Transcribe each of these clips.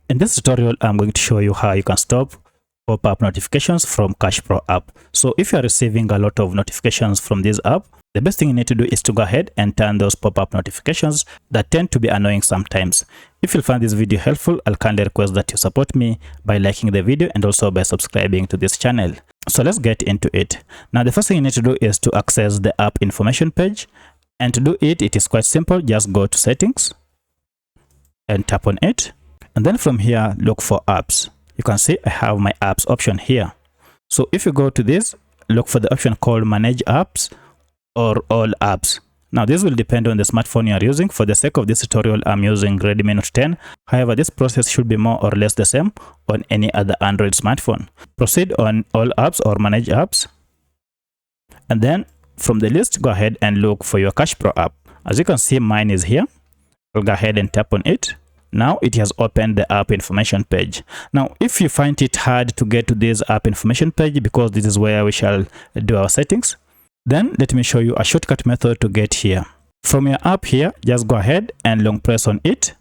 In this tutorial, I'm going to show you how you can stop pop-up notifications from CashPro app. So if you are receiving a lot of notifications from this app, the best thing you need to do is to go ahead and turn those pop-up notifications that tend to be annoying sometimes. If you find this video helpful, I'll kindly request that you support me by liking the video and also by subscribing to this channel. So let's get into it. Now, the first thing you need to do is to access the app information page. And to do it, it is quite simple. Just go to settings and tap on it. And then from here, look for apps. You can see I have my apps option here. So if you go to this, look for the option called manage apps or all apps. Now this will depend on the smartphone you are using. For the sake of this tutorial, I'm using Redmi Note 10. However, this process should be more or less the same on any other Android smartphone. Proceed on all apps or manage apps. And then from the list, go ahead and look for your CashPro app. As you can see, mine is here. I'll go ahead and tap on it. Now it has opened the app information page. Now, if you find it hard to get to this app information page because this is where we shall do our settings, then let me show you a shortcut method to get here. From your app here, just go ahead and long press on it.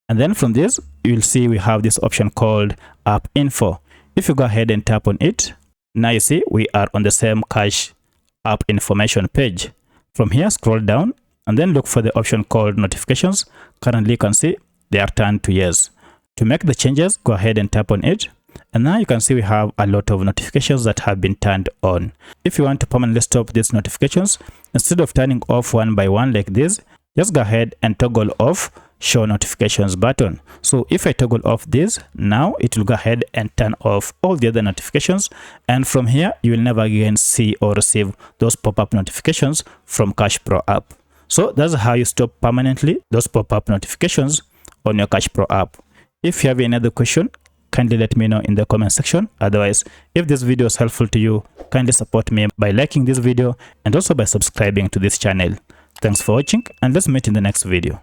And then from this, you'll see we have this option called app info. If you go ahead and tap on it, now you see we are on the same Cash app information page. From here, scroll down and then look for the option called notifications. Currently, you can see they are turned to yes. To make the changes, go ahead and tap on it. And now you can see we have a lot of notifications that have been turned on. If you want to permanently stop these notifications, instead of turning off one by one like this, just go ahead and toggle off show notifications button. So if I toggle off this, now it will go ahead and turn off all the other notifications. And from here, you will never again see or receive those pop-up notifications from CashPro app. So that's how you stop permanently those pop-up notifications on your CashPro app. If you have any other question, kindly let me know in the comment section. Otherwise, if this video is helpful to you, kindly support me by liking this video and also by subscribing to this channel. Thanks for watching, and let's meet in the next video.